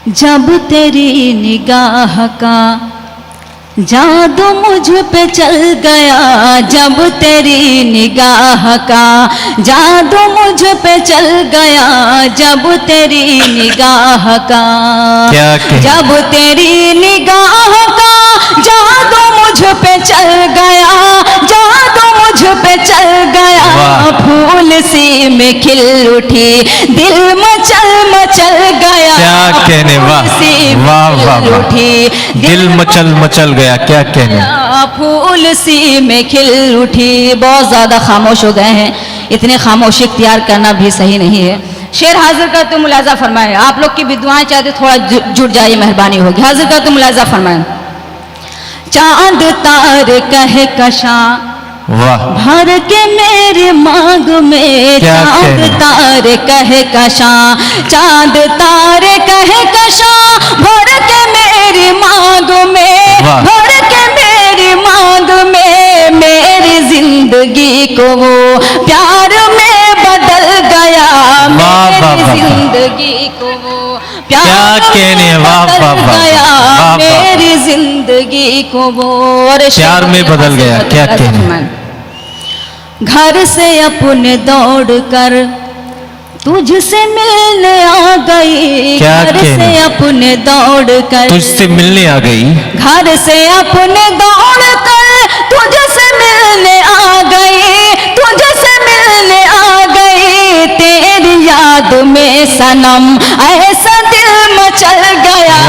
जब तेरी निगाह का जादू मुझ पे चल गया, जब तेरी निगाह का जादू मुझ पे चल गया, जब तेरी निगाह का जब तेरी निगाह का जादू मुझ पे चल गया, जादू मुझ पे चल गया, फूल सी में खिल उठी दिल मचल मचल गया। क्या कहने, वाह वाह वाह, उठी दिल मचल मचल गया, क्या कहने। फूल सी में खिल उठी। बहुत ज्यादा खामोश हो गए हैं, इतने खामोशी इख्तियार करना भी सही नहीं है। शेर हाजिर कर तो मुलाजा फरमाए। आप लोग की भी दुआएं चाहते थोड़ा जुट जाइए, मेहरबानी होगी। हाजिर कर तो मुलाजा फरमाए। चांद तार कहे कशा भर के मेरे मांग में, चांद तार कहे कशा, चांद तार कहे कशा भर के मेरी मांग में, भर के मेरी मांग में, मेरी जिंदगी को वो प्यार में बदल गया, मेरी जिंदगी को वो प्यार में बदल गया, मेरी जिंदगी को वो प्यार में बदल गया, क्या कहने। घर से अपने दौड़ कर तुझसे मिलने आ गई, घर से अपने दौड़ कर तुझसे मिलने आ गई, घर से अपने दौड़ कर तुझसे मिलने आ गई, तुझसे मिलने आ गई, तेरी याद में सनम ऐसा दिल मचल गया,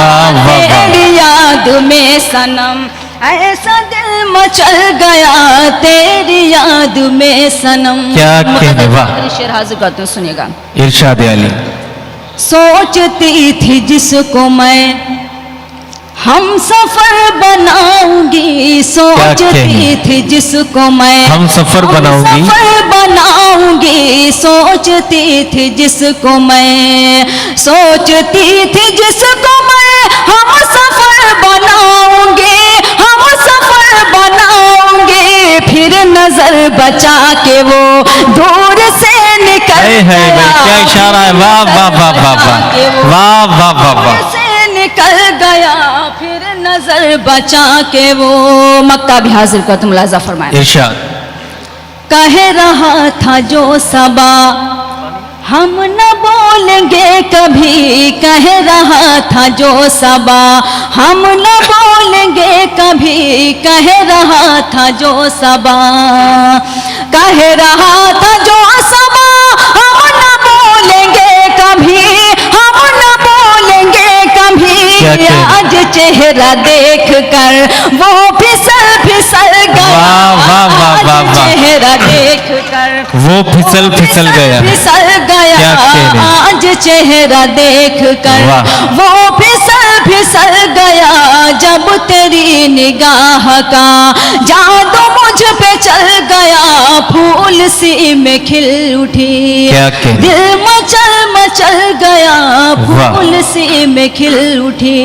तेरी याद में सनम ऐसा दिल मचल गया, तेरी याद में सनम। क्या कहने, वाह। शेर हाजिर करते हैं, सुनिएगा। इरशाद अली। सोचती थी जिसको मैं हम सफर बनाऊंगी, सोचती थी जिसको मैं हम सफर बनाऊंगी, सफर बनाऊंगी, सोचती थी जिसको मैं, सोचती थी जिसको मैं हम सफर बनाऊंगी, हम सफर बनाऊंगी, फिर नजर बचा के वो दूर से निकल गया। क्या इशारा है, वाह वाह वाह वाह वाह वाह वाह वाह, से निकल गया, फिर नजर बचा के वो। मक्ता भी हाजिर कर तुम मुलाजा फरमाए। इरशाद। कह रहा था जो सबा हम न बोलेंगे कभी, कह रहा था जो सबा हम न बोलेंगे कभी, कह रहा था जो सबा, कह रहा था जो सबा हम न बोलेंगे कभी, हम न बोलेंगे कभी, आज चेहरा देख कर वो फिसल फिसल गया, आज चेहरा देख कर वो फिसल फिसल गया, फिसल गया, आज चेहरा देख कर वो फिसल फिसल गया, जब तेरी निगाह का जादू मुझ पे चल गया, फूल सी में खिल उठी दिल मचल मचल गया, फूल सी में खिल उठी।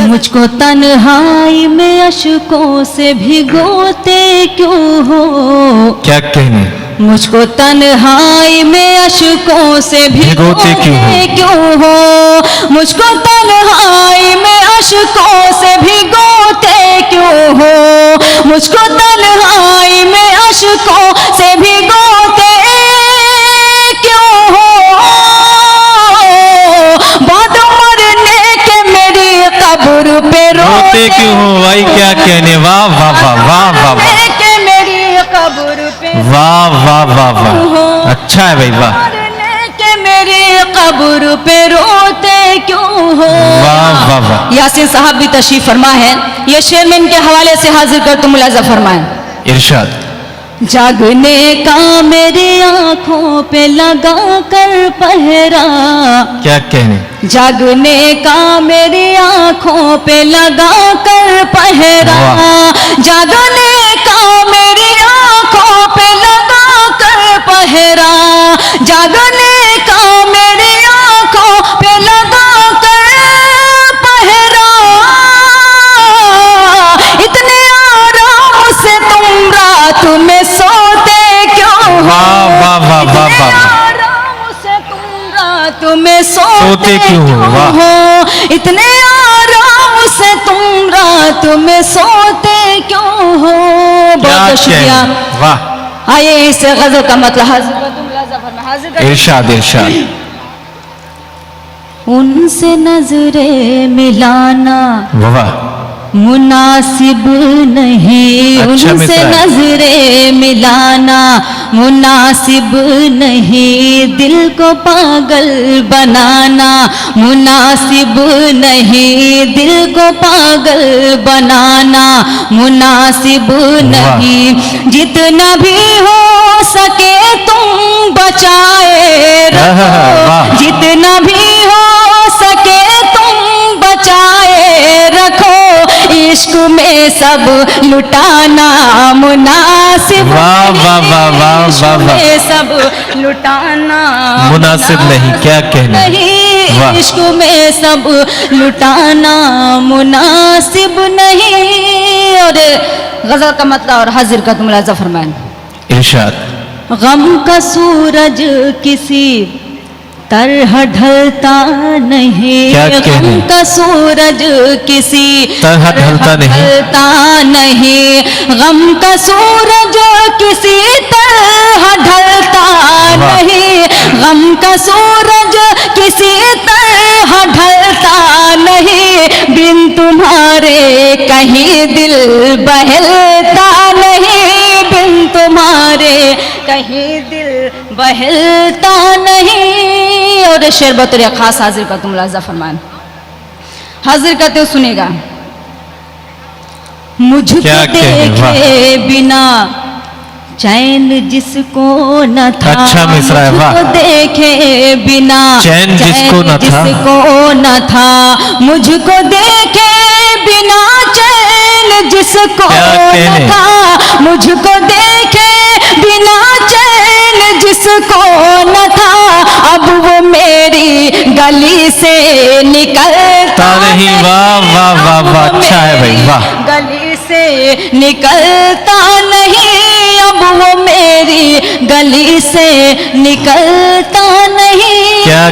मुझको तन्हाई में अश्कों से भिगोते क्यों हो, क्या कहने, मुझको तन्हाई में अश्कों से भिगोते क्यों हो, मुझको तन्हाई में अश्कों से भिगोते क्यों हो, मुझको तन्हाई में अश्कों से भिगोते क्यों हो, बाद मरने के मेरी कब्र पे रोते क्यों हो। भाई क्या कहने, वाह वाह वाह वाह वाह, मेरी कब्र पे वाह वाह वाह वाह, अच्छा है भाई, वाह। के मेरी कब्र पे रोते क्यों हो। वाह वाह वाह। यासीन साहब भी तशरीफ फरमा है, ये शेर में इनके हवाले से हाजिर कर तुम मुलाजा फरमाएं। इरशाद। जागने का मेरी आंखों पे लगा कर पहरा, क्या कहने, जागने का मेरी आंखों पे लगा कर पहरा, जागने का मेरी आंखों पे लगा कर पहरा, जागने का मेरी आंखों पे लगा कर पहरा, इतने आराम से तुम रात में सोते क्यों हो, वाह वाह वाह वाह वाह, आराम से तुम रात में सो सोते क्यों हो? वाह। हो? इतने आराम से तुम रात में सोते क्यों हो? क्या बहुत शुक्रिया। कहने? वाह, आइए इस गजल का मतलब हाजिर कर इरशाद इरशाद। उनसे नजरे मिलाना वाह, मुनासिब नहीं, अच्छा उनसे मिसाल। नजरे मिलाना मुनासिब नहीं, दिल को पागल बनाना मुनासिब नहीं, दिल को पागल बनाना मुनासिब नहीं। जितना भी हो सके तुम बचाए रखो, वाह। जितना भी हो सके तुम बचाए रखो, इश्क में सब लुटाना मुनासिब वाह, वाह, वाह, वाह, इश्क वाह, वाह। में सब लुटाना मुनासिब नहीं, क्या कहना? नहीं, वाह। इश्क में सब लुटाना मुनासिब नहीं। और गजल का मतलब और हाजिर का तुम मुलाजा फरमान। इरशाद। गम का सूरज किसी तरह ढलता नहीं, क्या कहने? गम का सूरज किसी तरह ढलता नहीं। ढलता नहीं, गम का सूरज किसी तरह ढलता वाह। नहीं, गम का सूरज किसी तरह ढलता नहीं, बिन तुम्हारे कहीं दिल बहलता नहीं, बिन तुम्हारे कहीं दिल बहलता नहीं। और शेर बतौर खास हाजिर का तुम मुलाजा फरमान। हाजिर करते हो सुनेगा। मुझको क्या कहने? वाह। देखे बिना चैन जिसको न था, अच्छा मिसरा है, वाह। मुझको देखे बिना चैन जिसको न था, जिसको न था, मुझको देखे बिना चैन जिसको क्या न कहने? था, मुझको देखे बिना चैन जिसको न था, अब वो मेरी गली से निकलता नहीं। वाह, वाह, वाह, वाह, अच्छा है भाई, वाह। गली से निकलता नहीं, अब वो मेरी गली से निकलता नहीं। क्या